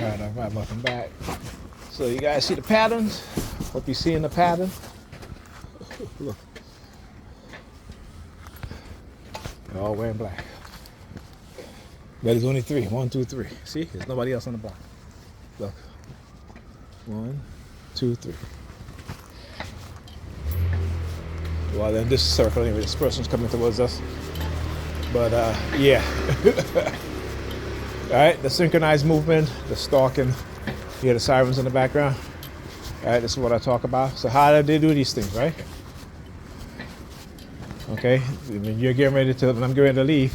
All right, welcome back. So you guys see the patterns? Hope you're seeing the pattern. Look. They're all wearing black. But there's only three. 1, 2, 3. See? There's nobody else on the block. Look. 1, 2, 3. Well, then this circle anyway, this person's coming towards us. But yeah. All right, the synchronized movement, the stalking. You hear the sirens in the background. All right, this is what I talk about. So how do they do these things, right? Okay, when you're getting ready to, when I'm getting ready to leave,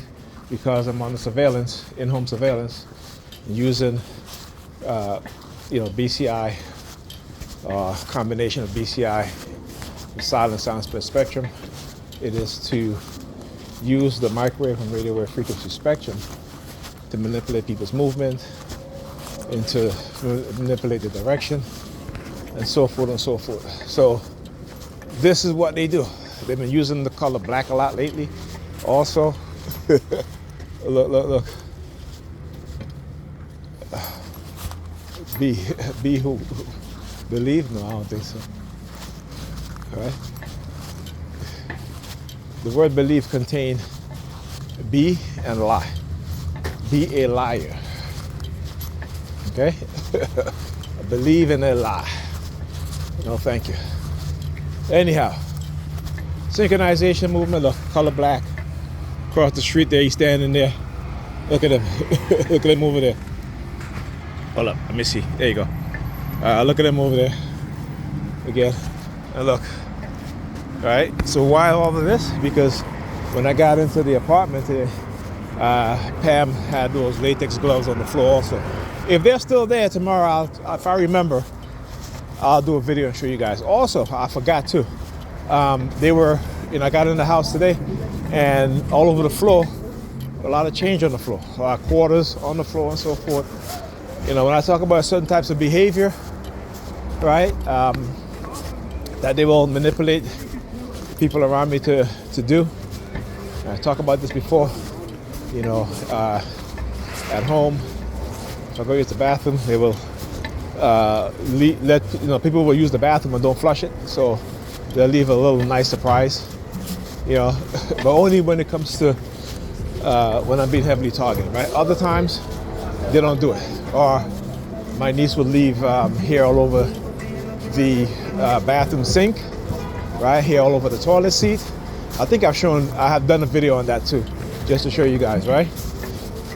because I'm on the surveillance, in-home surveillance, using, BCI, combination of BCI, the silent sound spectrum. It is to use the microwave and radio wave frequency spectrum to manipulate people's movement, and to manipulate the direction, and so forth and so forth. So this is what they do. They've been using the color black a lot lately. Also, look. Be who? Believe? No, I don't think so. All right. The word believe contains be and lie. Be a liar. Okay? Believe in a lie. No, thank you. Anyhow, synchronization movement, look, color black. Across the street there, he's standing there. Look at him. Look at him over there. Hold up, let me see. There you go. Look at him over there. Again. And look. Alright, so why all of this? Because when I got into the apartment today, Pam had those latex gloves on the floor also. If they're still there tomorrow, if I remember, I'll do a video and show you guys. Also, I forgot too. They were, I got in the house today, and all over the floor, a lot of change on the floor, quarters on the floor and so forth. When I talk about certain types of behavior, right, that they will manipulate people around me to do. I talked about this before, at home. If I go use the bathroom, they will people will use the bathroom and don't flush it, so they'll leave a little nice surprise, but only when it comes to when I'm being heavily targeted, right? Other times, they don't do it. Or my niece would leave hair all over the bathroom sink, right? Hair all over the toilet seat. I think I have done a video on that too, just to show you guys, right?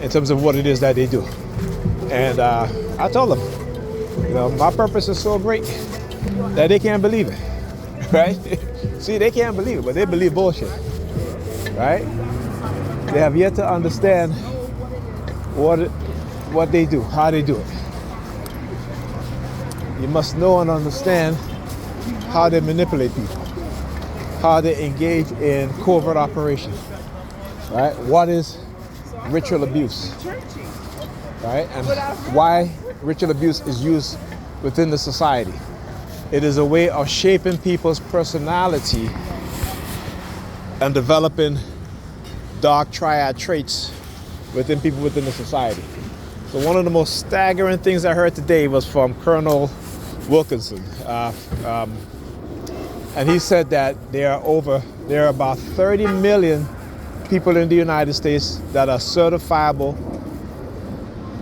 In terms of what it is that they do. And I told them, my purpose is so great that they can't believe it, right? See, they can't believe it, but they believe bullshit, right? They have yet to understand what they do, how they do it. You must know and understand how they manipulate people, how they engage in covert operations, right? What is ritual abuse, right? And why ritual abuse is used within the society. It is a way of shaping people's personality and developing dark triad traits within people within the society. So one of the most staggering things I heard today was from Colonel Wilkinson. And he said that there are about 30 million people in the United States that are certifiable,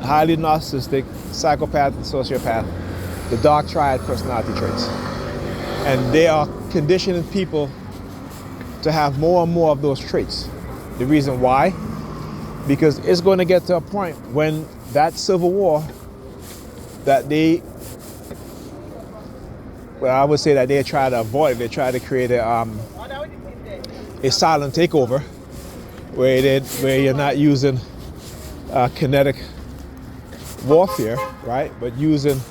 highly narcissistic, psychopath, and sociopath, the dark triad personality traits. And they are conditioning people to have more and more of those traits. The reason why? Because it's going to get to a point when that civil war that I would say that they try to avoid, they try to create a silent takeover where you're not using kinetic warfare, right? But using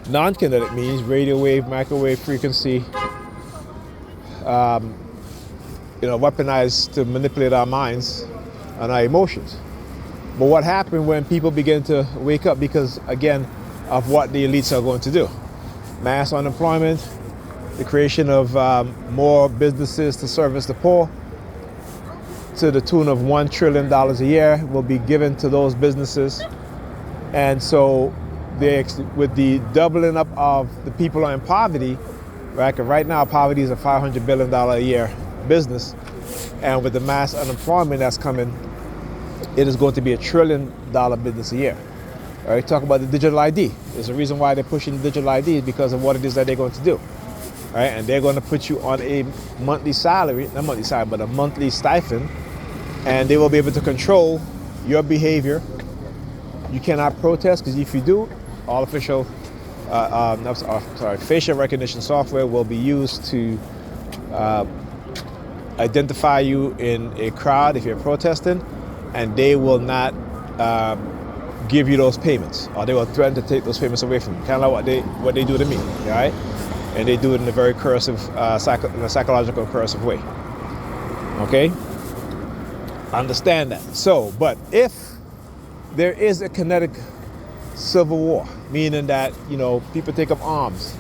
non-kinetic means, radio wave, microwave frequency, weaponized to manipulate our minds and our emotions. But what happened when people begin to wake up because, again, of what the elites are going to do? Mass unemployment, the creation of more businesses to service the poor, to the tune of $1 trillion a year will be given to those businesses. And so with the doubling up of the people in poverty, right? 'Cause right now, poverty is a $500 billion a year business. And with the mass unemployment that's coming, it is going to be $1 trillion business a year. All right, talk about the digital ID. There's a reason why they're pushing the digital ID is because of what it is that they're going to do. All right, and they're going to put you on a monthly salary, not monthly salary, but a monthly stipend, and they will be able to control your behavior. You cannot protest, because if you do, all official, facial recognition software will be used to identify you in a crowd if you're protesting, and they will not give you those payments, or they will threaten to take those payments away from you. Kind of like what they do to me, right? And they do it in a very cursive, in a psychological cursive way. Okay? Understand that. So, but if there is a kinetic civil war, meaning that, people take up arms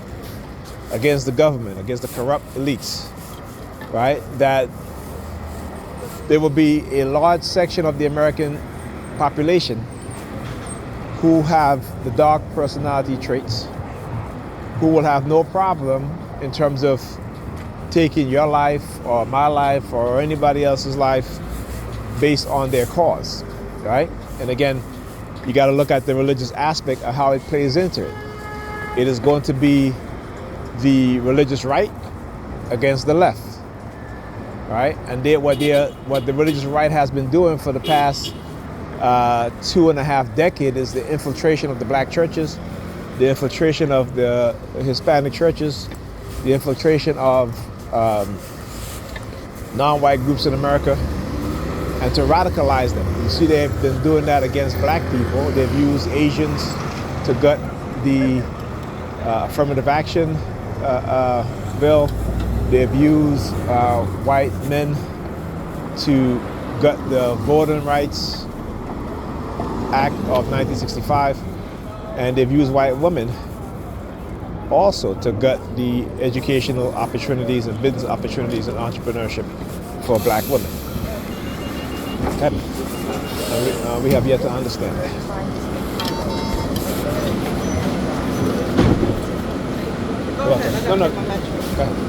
against the government, against the corrupt elites, right? That there will be a large section of the American population who have the dark personality traits, who will have no problem in terms of taking your life or my life or anybody else's life based on their cause, right? And again, you got to look at the religious aspect of how it plays into it. It is going to be the religious right against the left, right? And what the religious right has been doing for the past 2.5 decades is the infiltration of the black churches, the infiltration of the Hispanic churches, the infiltration of non-white groups in America, and to radicalize them. You see, they've been doing that against black people. They've used Asians to gut the affirmative action bill. They've used white men to gut the Voting Rights Act of 1965. And they've used white women also to gut the educational opportunities and business opportunities and entrepreneurship for black women. Okay. We have yet to understand that. Go ahead. No. Go ahead.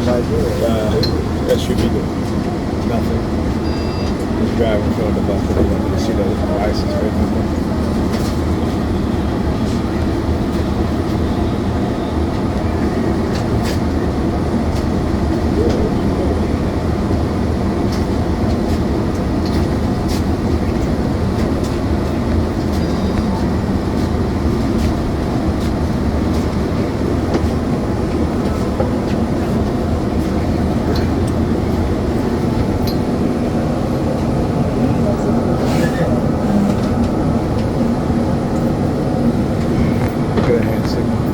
That should be good. Nothing. Just driving in front of the bus. They want me to see the license plate. Good hand signal.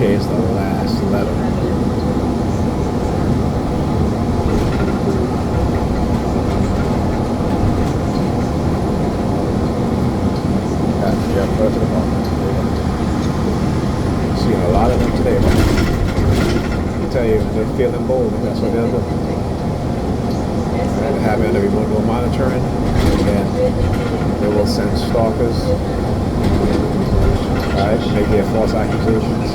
K is the last letter. Yeah, put it to the ball. Seeing a lot of them today. I tell you, they're feeling bold, and that's what they'll do. Right? Having the remote monitoring, and then they will send stalkers, right? Make their false accusations,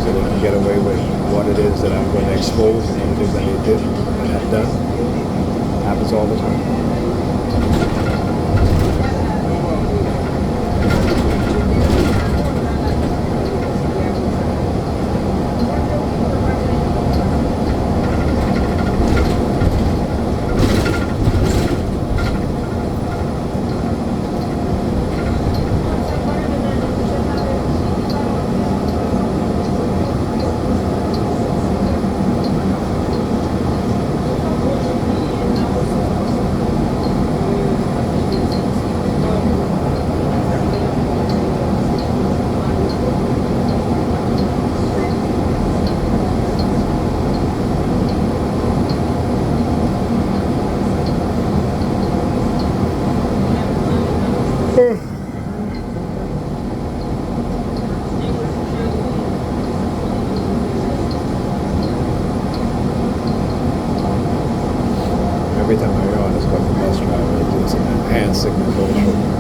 so they can get away with what it is that I'm going to expose and what it is that they did and have done. Happens all the time. Every time I go on this fucking bus driver, it does some hand signals over the shoulder.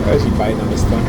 As you biting on this thumb.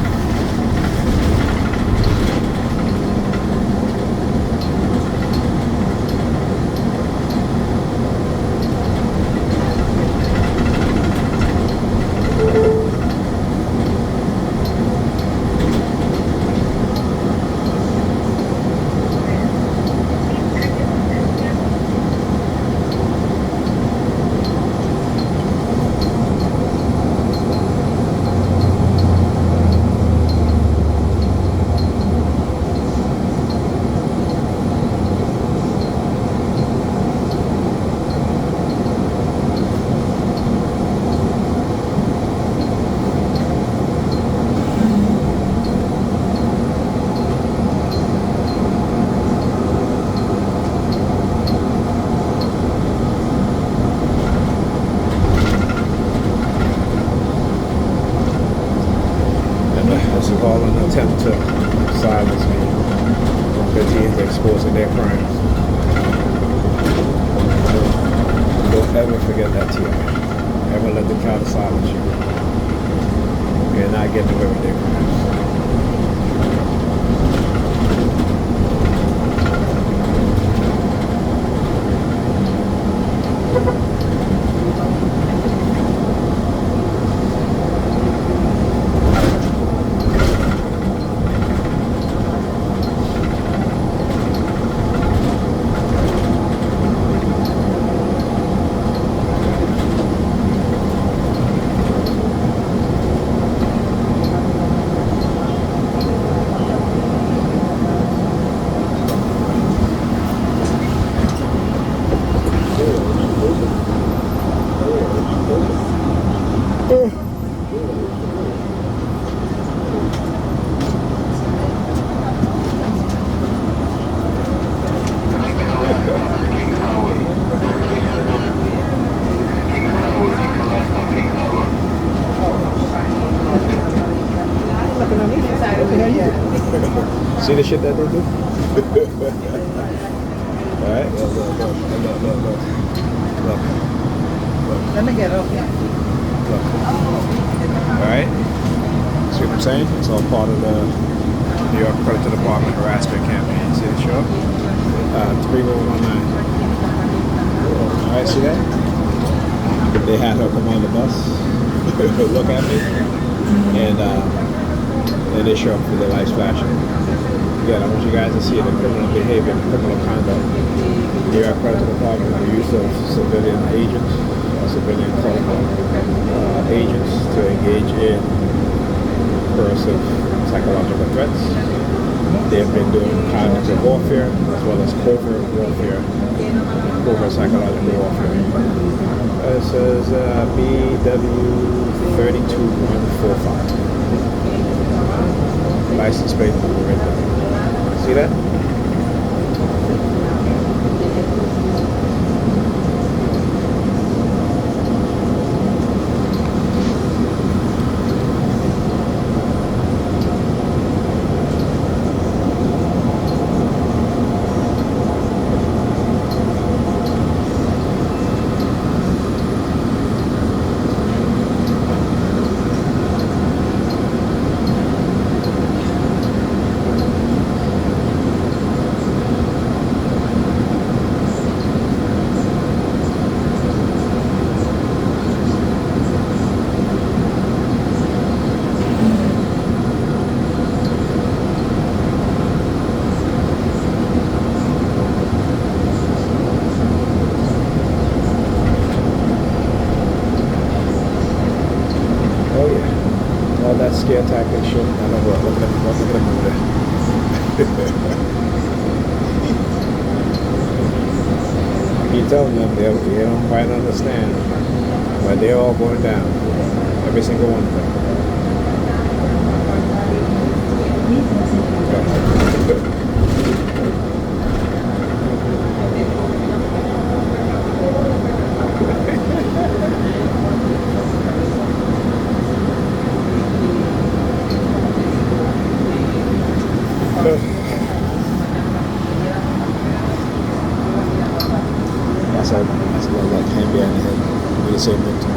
This is all an attempt to silence me from continuing to exposing their crimes. Don't ever forget that, T.I. Ever let them try to silence you. You're not getting away with their crimes. looking at me? What the hell you do? See the shit that they do? Alright, look. Let me get up here. Look. Alright? See what I'm saying? It's all part of the New York Predator Department harassment campaign. See the show? 3119. Alright, see that? They had her come on the bus, look at me, and they show up for their lights flashing. Again, I want you guys to see the criminal behavior, the criminal conduct. New York Predator Department, the use of civilian agents, civilian agents to engage in coercive psychological threats. They've been doing cognitive warfare as well as covert warfare, covert psychological warfare. This is BW32145. License plate number right there. See that? Scare tactic shit. I know what. Look at them over there. Keep telling them they don't quite understand, but they're all going down. Every single one of them. That's a little like hand behind the head. We the same thing too.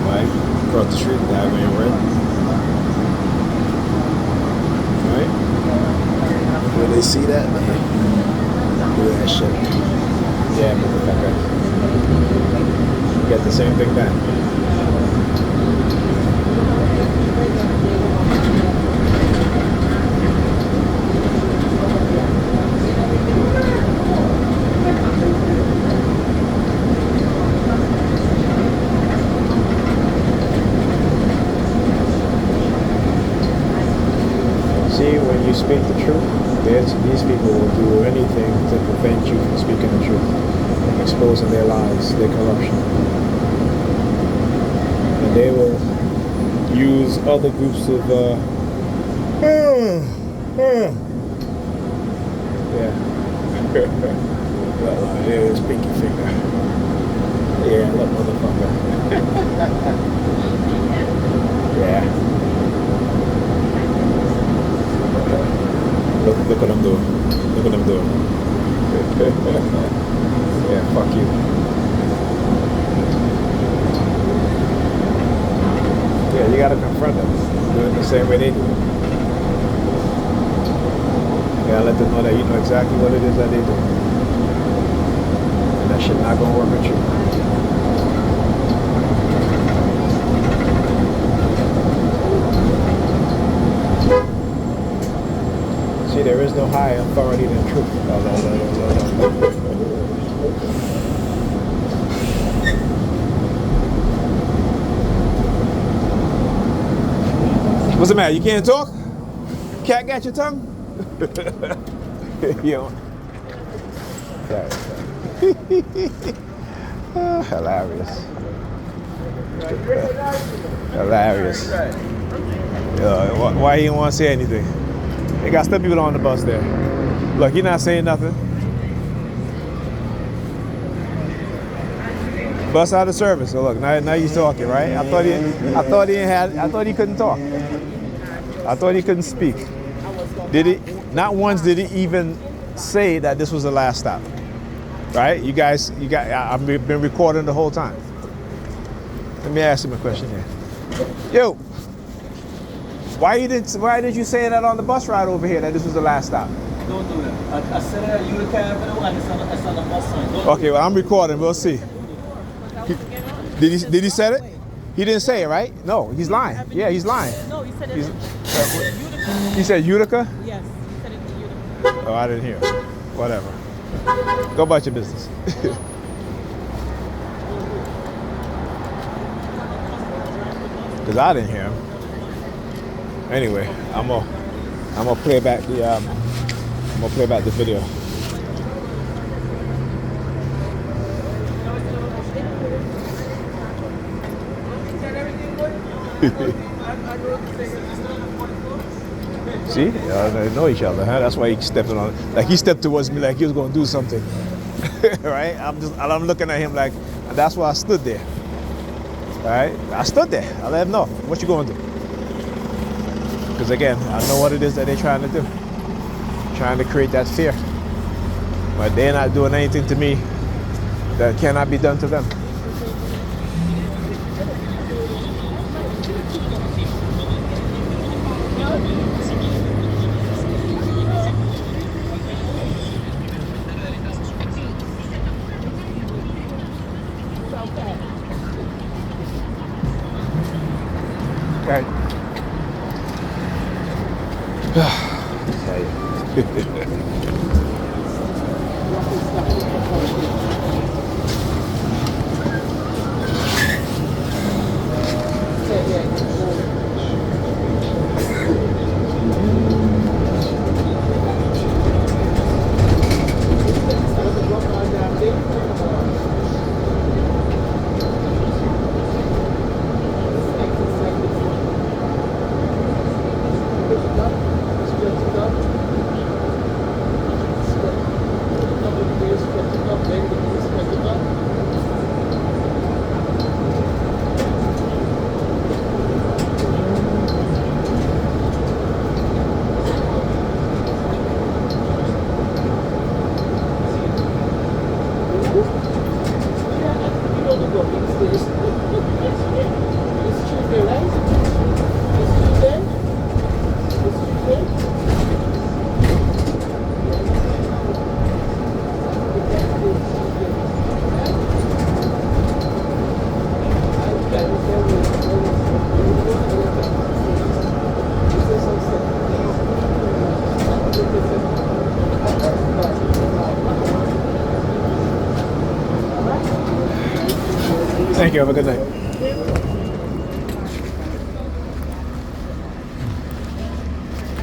Right? Across the street, that way in red. Right? When they see that, man, do that shit. Yeah, motherfucker. You get the same thing back. When you speak the truth, these people will do anything to prevent you from speaking the truth, from exposing their lies, their corruption. And they will use other groups of, yeah. Well, here's pinky finger. Yeah, that motherfucker. Yeah. Look what I'm doing. Look what I'm doing. Yeah, fuck you. Yeah, you gotta confront them. Do it the same way they do it. You gotta let them know that you know exactly what it is that they do. And that shit not gonna work with you. See, there is no higher authority than truth. No. What's the matter? You can't talk? Cat got your tongue? You know. Oh, hilarious. Hilarious. Why he didn't want to say anything? They got still people on the bus there. Look, you're not saying nothing. Bus out of service. So look, now he's talking, right? I thought he couldn't talk. I thought he couldn't speak. Did he? Not once did he even say that this was the last stop. Right? I've been recording the whole time. Let me ask him a question here. Yo, why did you say that on the bus ride over here that this was the last stop? Don't do that. I said that Utica Avenue and it's on the bus sign. Okay, well I'm recording. We'll see. Did he say it? He didn't say it, right? No, he's lying. Yeah, he's lying. No, he said it. He said Utica? Yes, he said it in Utica. Oh, I didn't hear. Whatever. Go about your business. Because I didn't hear him. Anyway, I'm gonna play back the video. See, they know each other, huh? That's why he stepped on. Like he stepped towards me, like he was gonna do something, right? I'm looking at him like, and that's why I stood there. All right, I stood there. I let him know what you gonna do. Because again, I know what it is that they're trying to do, trying to create that fear. But they're not doing anything to me that cannot be done to them. Right. Thank you. Have a good night.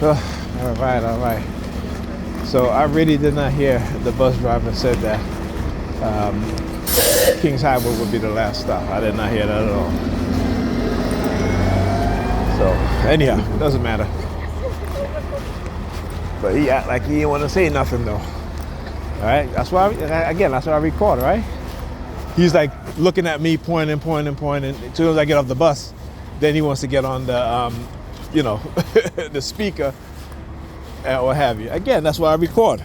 All right. So I really did not hear the bus driver said that Kings Highway would be the last stop. I did not hear that at all. So anyhow, doesn't matter. But he act like he didn't want to say nothing though. All right, that's why that's what I record, right? He's like looking at me, pointing. As soon as I get off the bus, then he wants to get on the, the speaker or what have you. Again, that's why I record.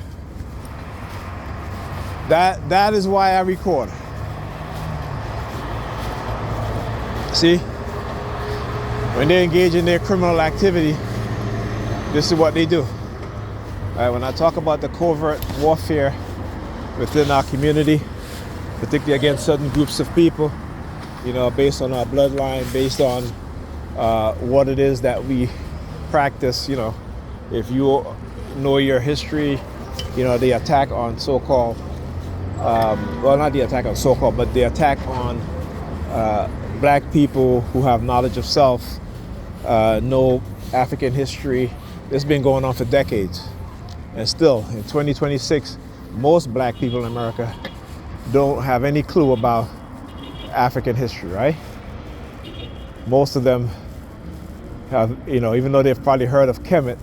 That is why I record. See, when they engage in their criminal activity, this is what they do. All right, when I talk about the covert warfare within our community, particularly against certain groups of people, based on our bloodline, based on what it is that we practice, if you know your history, the attack on so-called, not the attack on so-called, but the attack on black people who have knowledge of self, know African history. It's been going on for decades. And still, in 2026, most black people in America don't have any clue about African history, right? Most of them have, even though they've probably heard of Kemet,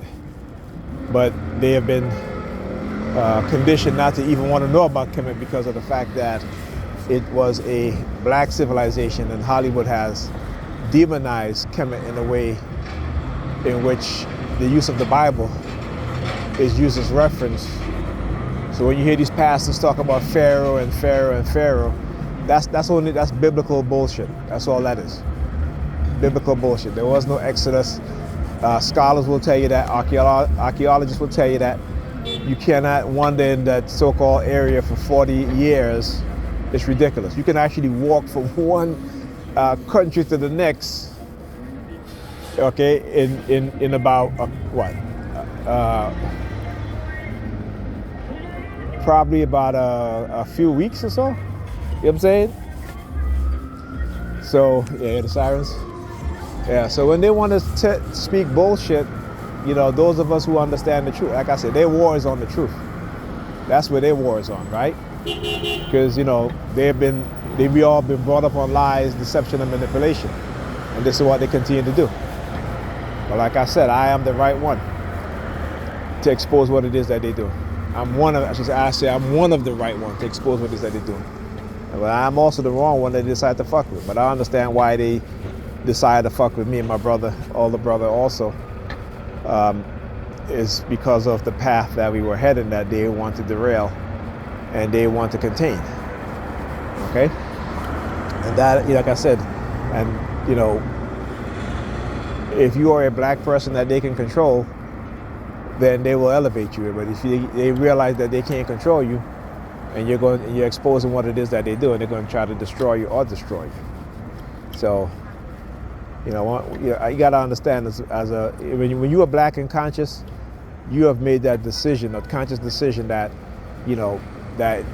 but they have been conditioned not to even want to know about Kemet because of the fact that it was a black civilization, and Hollywood has demonized Kemet in a way in which the use of the Bible is used as reference. So when you hear these pastors talk about Pharaoh and Pharaoh and Pharaoh, that's biblical bullshit. That's all that is. Biblical bullshit. There was no Exodus. Scholars will tell you that. Archaeologists will tell you that. You cannot wander in that so-called area for 40 years. It's ridiculous. You can actually walk from one country to the next, okay, in about probably about a few weeks or so. You know what I'm saying? So, yeah, the sirens. Yeah, so when they want to speak bullshit, you know, those of us who understand the truth, like I said, their war is on the truth. That's where their war is on, right? Because, you know, we all been brought up on lies, deception, and manipulation. And this is what they continue to do. But like I said, I am the right one to expose what it is that they do. I'm one of the right ones to expose what it is that they're doing. But I'm also the wrong one that they decide to fuck with. But I understand why they decide to fuck with me and my brother, older brother also, is because of the path that we were heading that they want to derail and they want to contain. Okay? And that, like I said, and you know, if you are a black person that they can control, then they will elevate you. But if they realize that they can't control you, and you're exposing what it is that they do, and they're going to try to destroy you or destroy you. So, you know, you got to understand when you are black and conscious, you have made that decision, a conscious decision that, you know, that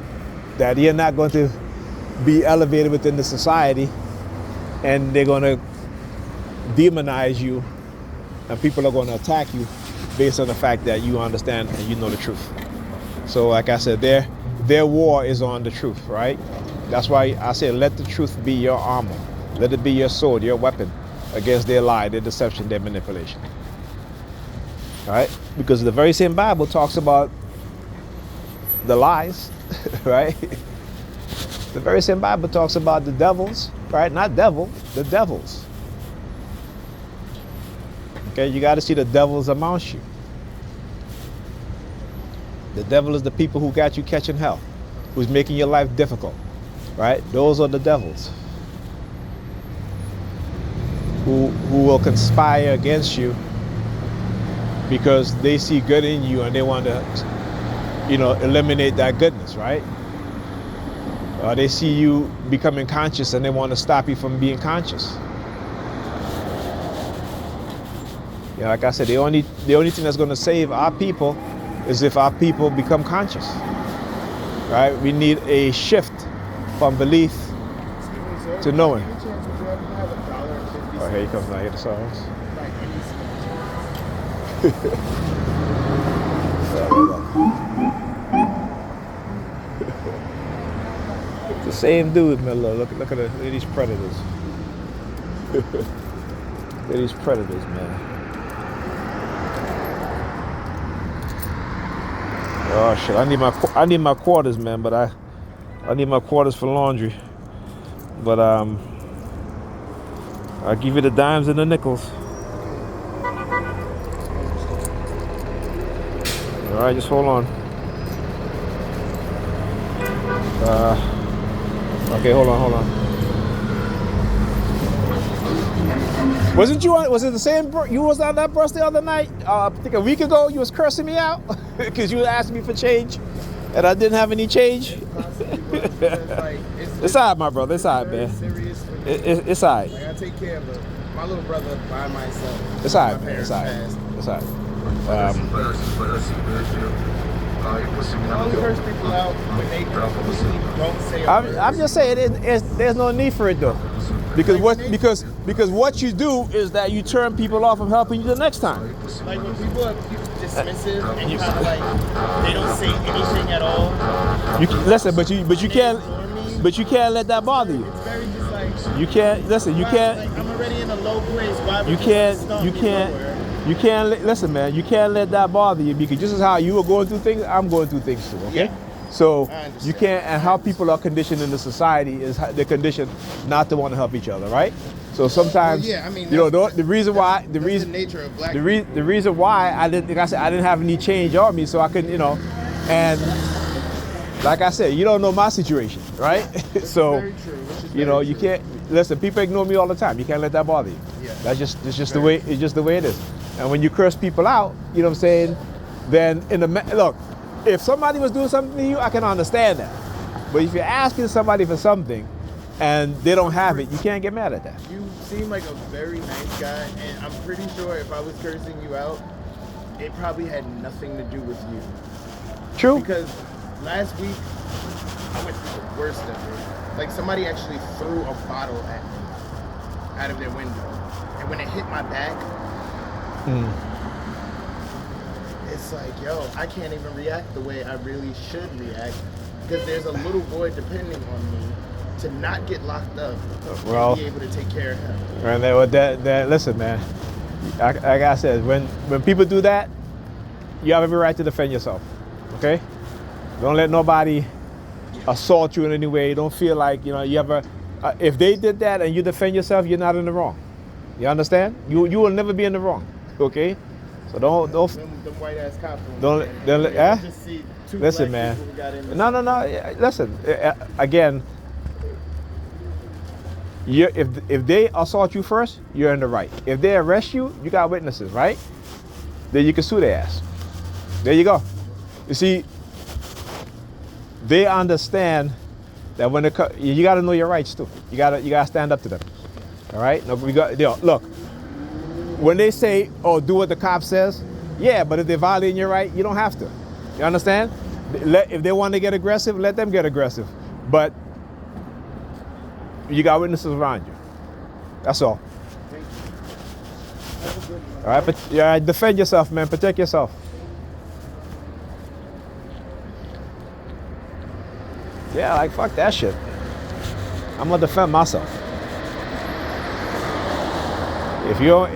you're not going to be elevated within the society, and they're going to demonize you, and people are going to attack you based on the fact that you understand and you know the truth. So, like I said, their war is on the truth, right? That's why I say let the truth be your armor. Let it be your sword, your weapon against their lie, their deception, their manipulation. All right? Because the very same Bible talks about the lies, right? The very same Bible talks about the devils, right? Not devil, the devils. Okay, you got to see the devils amongst you. The devil is the people who got you catching hell, who's making your life difficult, right? Those are the devils who will conspire against you because they see good in you and they want to, you know, eliminate that goodness, right? They see you becoming conscious and they want to stop you from being conscious. You know, like I said, the only thing that's going to save our people is if our people become conscious, right? We need a shift from belief to knowing. Oh, here he comes now. Hear the songs. It's the same dude, man. Look at these predators. Look at these predators, man. Oh shit! I need my quarters, man. But I need my quarters for laundry. But I'll give you the dimes and the nickels. All right, just hold on. Okay, hold on. Wasn't you on? Was it the same? You was on that bus the other night? I think a week ago. You was cursing me out because you asked me for change, and I didn't have any change. It's alright, my brother. It's alright, man. It's alright. Like, I take care of my little brother by myself. It's alright, man. It's alright. It's alright. I only curse people out when they don't say a word. I'm just saying, there's no need for it though, because what you do is that you turn people off from helping you the next time. Like when people are dismissive and you kind of like they don't say anything at all. Listen, but you can't let that bother you. It's very just like You can't listen. You can't. Like, I'm already in a low place. Why would You can't listen, man. You can't let that bother you because just as how you were going through things, I'm going through things too. Okay. Yeah. So I understand. you can't, and how people are conditioned in the society is they're conditioned not to want to help each other, right? So sometimes, Well, yeah, I mean, you know, that's- the reason why, that's the nature of black the reason why I didn't, like I said, I didn't have any change on me, so I couldn't, you know, and like I said, you don't know my situation, right? So, very true, which is you know, very you true. can't listen. People ignore me all the time. You can't let that bother you. Yeah. That's just it's just the way it's just the way it is. And when you curse people out, you know what I'm saying? Then look, if somebody was doing something to you, I can understand that. But if you're asking somebody for something and they don't have it, you can't get mad at that. You seem like a very nice guy, and I'm pretty sure if I was cursing you out, it probably had nothing to do with you. True. Because last week, I went through the worst of it. Like, somebody actually threw a bottle at me out of their window. And when it hit my back, it's like, yo, I can't even react the way I really should react. Because there's a little boy depending on me to not get locked up Well, and be able to take care of him. And that listen, man. Like I said, when people do that, you have every right to defend yourself. Okay? Don't let nobody assault you in any way. Don't feel like, you know, you ever if they did that and you defend yourself, you're not in the wrong. You understand? You will never be in the wrong. Okay? So don't Them white ass cops. Just see two listen, black man. people who got in this. No. Listen. Again, if they assault you first, you're in the right. If they arrest you, you got witnesses, right? Then you can sue their ass. There you go. You see, they understand that when you got to know your rights too. You got to stand up to them. All right? No, look. When they say, "Oh, do what the cop says," yeah, but if they're violating your right, you don't have to. You understand? If they want to get aggressive, let them get aggressive. But you got witnesses around you. That's all. All right, but yeah, defend yourself, man. Protect yourself. Yeah, like fuck that shit. I'm gonna defend myself. If you're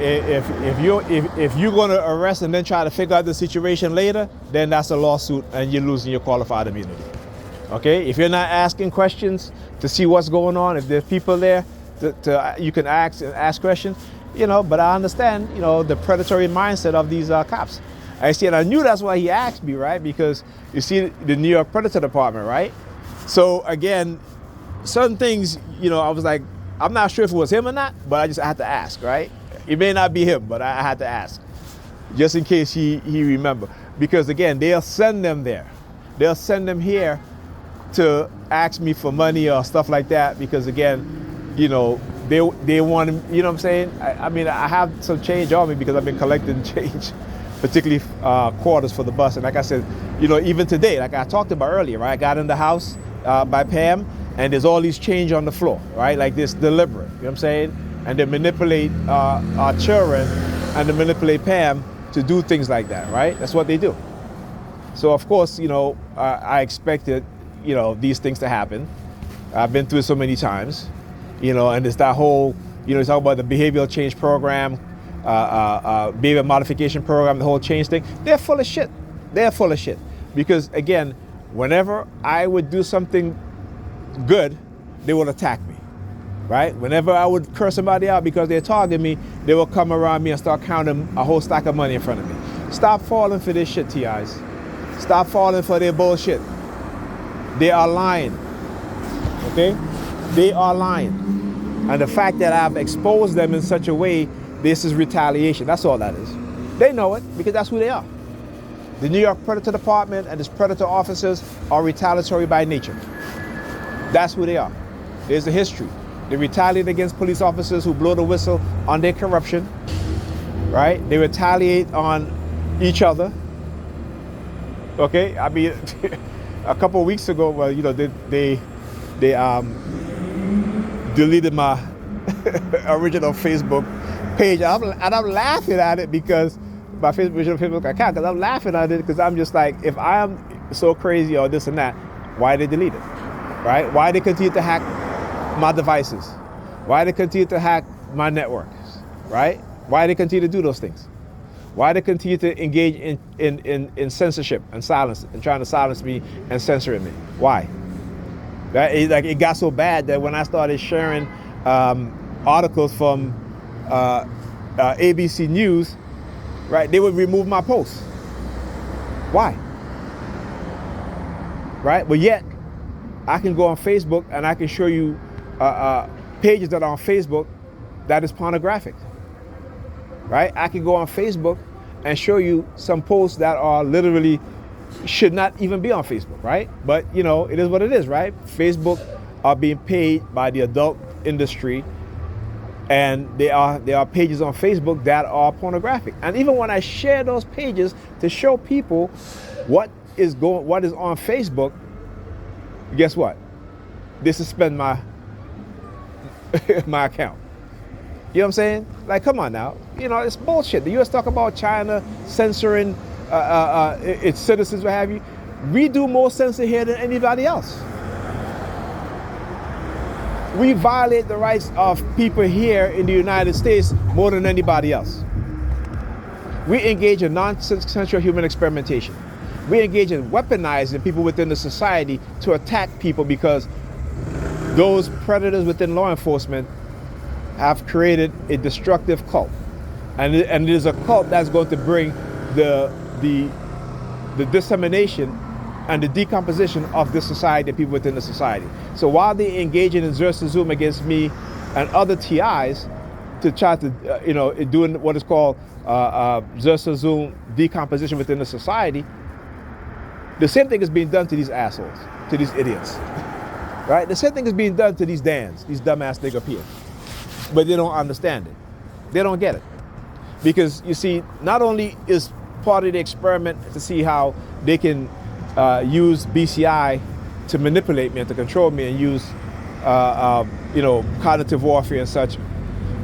gonna arrest and then try to figure out the situation later, then that's a lawsuit and you're losing your qualified immunity. Okay? If you're not asking questions to see what's going on, if there's people there, you can ask questions, you know. But I understand, you know, the predatory mindset of these cops. I see, and I knew that's why he asked me, right? Because you see the New York Predator Department, right? So again, certain things, you know, I was like, I'm not sure if it was him or not, but I had to ask, right? It may not be him, but I had to ask, just in case he remember. Because again, they'll send them there. They'll send them here to ask me for money or stuff like that. Because again, you know, they want, you know what I'm saying? I mean, I have some change on me because I've been collecting change, particularly quarters for the bus. And like I said, you know, even today, like I talked about earlier, right? I got in the house by Pam, and there's all these change on the floor, right? Like this deliberate, you know what I'm saying? And they manipulate our children and they manipulate Pam to do things like that, right? That's what they do. So of course, you know, I expected, you know, these things to happen. I've been through it so many times, you know, and it's that whole, you know, you talk about the behavioral change program, behavior modification program, the whole change thing. They're full of shit. They're full of shit. Because again, whenever I would do something good, they would attack me, right? Whenever I would curse somebody out because they're targeting me, they will come around me and start counting a whole stack of money in front of me. Stop falling for this shit, TIs. Stop falling for their bullshit. They are lying, okay? They are lying. And the fact that I've exposed them in such a way, this is retaliation. That's all that is. They know it because that's who they are. The New York Predator Department and its predator officers are retaliatory by nature. That's who they are. There's a history. They retaliate against police officers who blow the whistle on their corruption, right? They retaliate on each other. Okay, I mean, a couple of weeks ago, well, you know, they deleted my original Facebook page, and I'm laughing at it because my original Facebook account, because I'm laughing at it because I'm just like, if I am so crazy or this and that, why they delete it? Right? Why they continue to hack my devices? Why they continue to hack my networks? Right? Why they continue to do those things? Why they continue to engage in censorship and silence and trying to silence me and censoring me? Why? It got so bad that when I started sharing articles from ABC News, right, they would remove my posts. Why? Right? But yet, I can go on Facebook and I can show you pages that are on Facebook that is pornographic. Right? I can go on Facebook and show you some posts that are literally should not even be on Facebook, right? But you know, it is what it is, right? Facebook are being paid by the adult industry, and there are pages on Facebook that are pornographic. And even when I share those pages to show people what is on Facebook, guess what? They suspend my my account. You know what I'm saying? Like, come on now. You know, it's bullshit. The U.S. talk about China censoring its citizens, what have you. We do more censor here than anybody else. We violate the rights of people here in the United States more than anybody else. We engage in non-consensual human experimentation. We engage in weaponizing people within the society to attack people because those predators within law enforcement have created a destructive cult. And it is a cult that's going to bring the dissemination and the decomposition of this society and people within the society. So while they engage in exorcism against me and other TIs to try to, doing what is called exorcism decomposition within the society, the same thing is being done to these assholes, to these idiots, right? The same thing is being done to these Dans, these dumbass nigga here. But they don't understand it. They don't get it. Because you see, not only is part of the experiment to see how they can use BCI to manipulate me and to control me and use, cognitive warfare and such,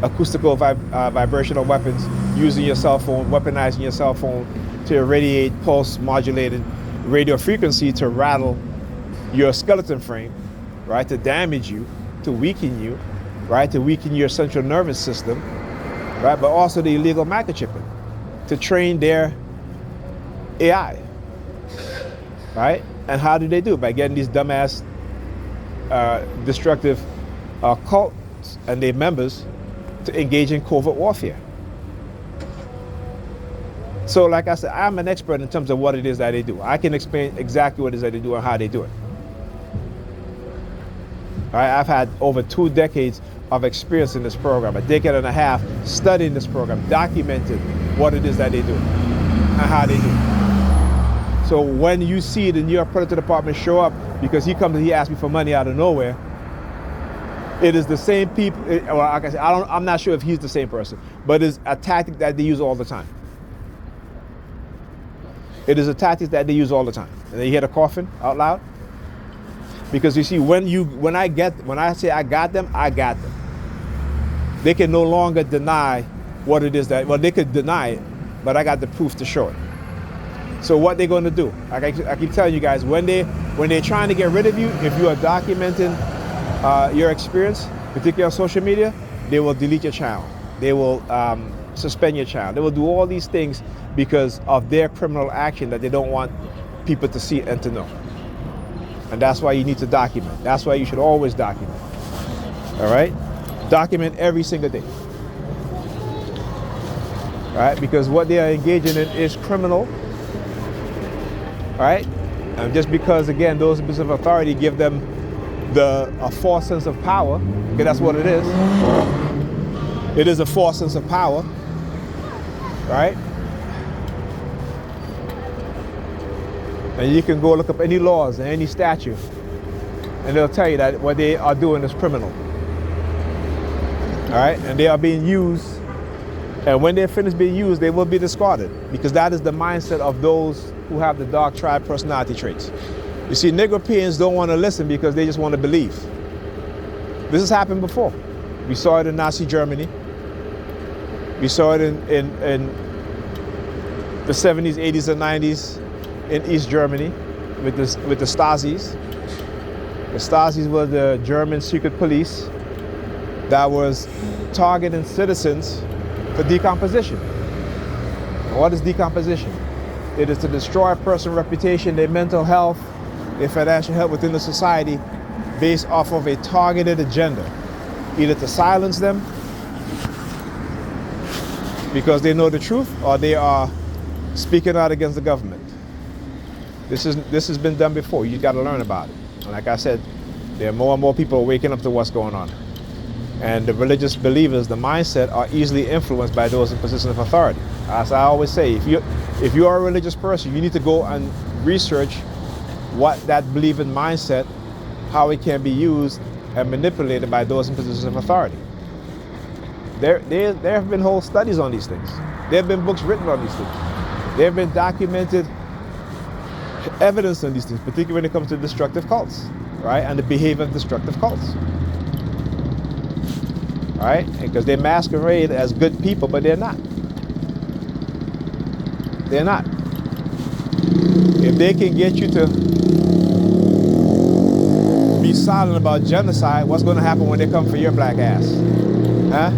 acoustical vibrational weapons, using your cell phone, weaponizing your cell phone to irradiate pulse modulated radio frequency to rattle your skeleton frame, right, to damage you, to weaken you, right, to weaken your central nervous system, right, but also the illegal microchipping to train their AI, right? And how do they do it? By getting these dumbass destructive cults and their members to engage in covert warfare. So like I said, I'm an expert in terms of what it is that they do. I can explain exactly what it is that they do and how they do it. All right, I've had over 2 decades of experience in this program, a decade and a half studying this program, documenting what it is that they do and how they do it. So when you see the New York Predator Department show up, because he asked me for money out of nowhere, it is the same people, well, like I said, I'm not sure if he's the same person, but it's a tactic that they use all the time. It is a tactic that they use all the time. And they hear the coughing out loud. Because you see, when I say I got them, I got them. They can no longer deny what it is that, well, they could deny it, but I got the proof to show it. So what they're going to do, like I keep telling you guys, when they're trying to get rid of you, if you are documenting your experience, particularly on social media, they will delete your channel. They will suspend your channel. They will do all these things because of their criminal action that they don't want people to see and to know. And that's why you need to document. That's why you should always document. All right? Document every single day. All right? Because what they are engaging in is criminal. All right? And just because, again, those in position of authority give them a false sense of power, because that's what it is. It is a false sense of power. Right? And you can go look up any laws and any statute, and they'll tell you that what they are doing is criminal. All right? And they are being used, and when they're finished being used, they will be discarded, because that is the mindset of those who have the dark tribe personality traits. You see, Negropeans don't want to listen because they just want to believe. This has happened before. We saw it in Nazi Germany. We saw it in the 70s, 80s, and 90s in East Germany with the Stasis. The Stasis were the German secret police that was targeting citizens for decomposition. What is decomposition? It is to destroy a person's reputation, their mental health, their financial health within the society based off of a targeted agenda. Either to silence them because they know the truth, or they are speaking out against the government. This has been done before. You got to learn about it. And like I said, there are more and more people waking up to what's going on. And the religious believers, the mindset, are easily influenced by those in positions of authority. As I always say, if you are a religious person, you need to go and research what that believing mindset, how it can be used and manipulated by those in positions of authority. There have been whole studies on these things. There have been books written on these things. There have been documented evidence on these things, particularly when it comes to destructive cults, right? And the behavior of destructive cults, right? Because they masquerade as good people, but they're not. They're not. If they can get you to be silent about genocide, what's going to happen when they come for your black ass? Huh?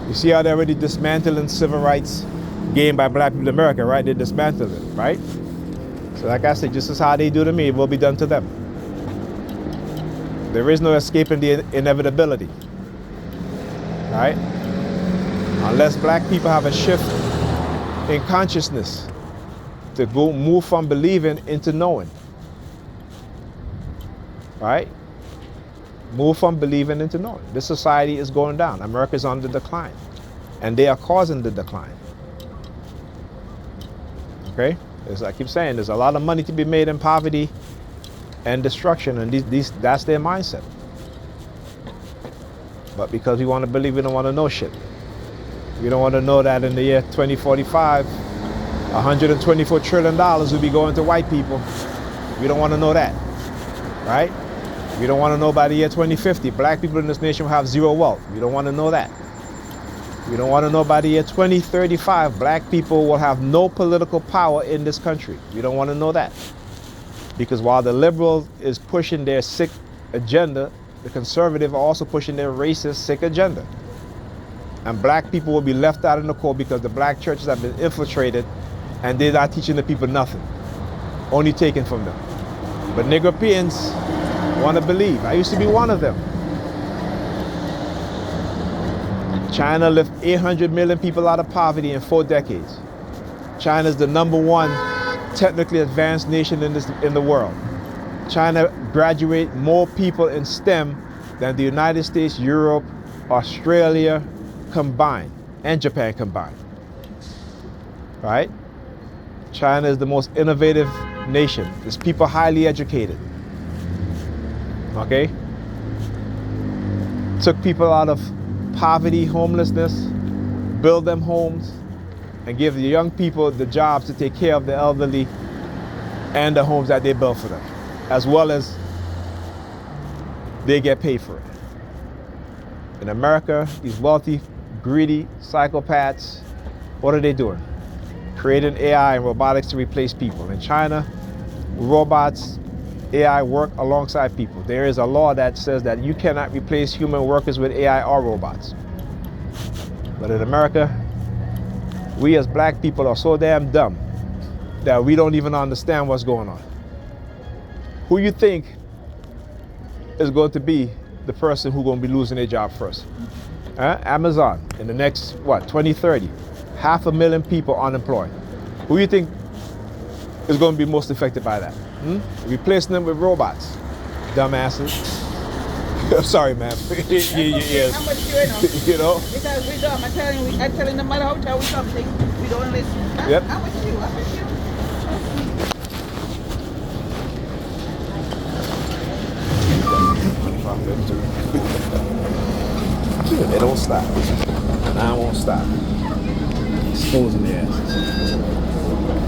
You see how they're already dismantling civil rights gained by black people in America, right? They dismantled it, right? So like I said, just as how they do to me, it will be done to them. There is no escaping the inevitability, right? Unless black people have a shift in consciousness to go move from believing into knowing, right? Move from believing into knowing. This society is going down. America is on the decline, and they are causing the decline. Okay, as I keep saying, there's a lot of money to be made in poverty and destruction, and that's their mindset. But because we want to believe, we don't want to know shit. We don't want to know that in the year 2045, $124 trillion will be going to white people. We don't want to know that, right? We don't want to know by the year 2050, black people in this nation will have zero wealth. We don't want to know that. We don't want to know by the year 2035, black people will have no political power in this country. We don't want to know that. Because while the liberals is pushing their sick agenda, the conservative are also pushing their racist, sick agenda. And black people will be left out in the cold because the black churches have been infiltrated and they're not teaching the people nothing, only taking from them. But Negropeans want to believe. I used to be one of them. China lifted 800 million people out of poverty in 4 decades. China is the #1 technically advanced nation in the world. China graduate more people in STEM than the United States, Europe, Australia combined, and Japan combined. Right? China is the most innovative nation. Its people highly educated. Okay? Took people out of poverty, homelessness, build them homes, and give the young people the jobs to take care of the elderly and the homes that they built for them, as well as they get paid for it. In America, these wealthy, greedy psychopaths, what are they doing? Creating AI and robotics to replace people. In China, robots, AI work alongside people. There is a law that says that you cannot replace human workers with AI or robots. But in America, we as black people are so damn dumb that we don't even understand what's going on. Who you think is going to be the person who's going to be losing their job first? Amazon, in the next, 2030, 500,000 people unemployed. Who you think is going to be most affected by that? Replacing them with robots. Dumbasses. I'm sorry, man. How much you You know? Because we don't. I'm telling no matter how we tell we something, we don't listen. Yep. How much you? They don't stop. And I won't stop. Exposing their asses.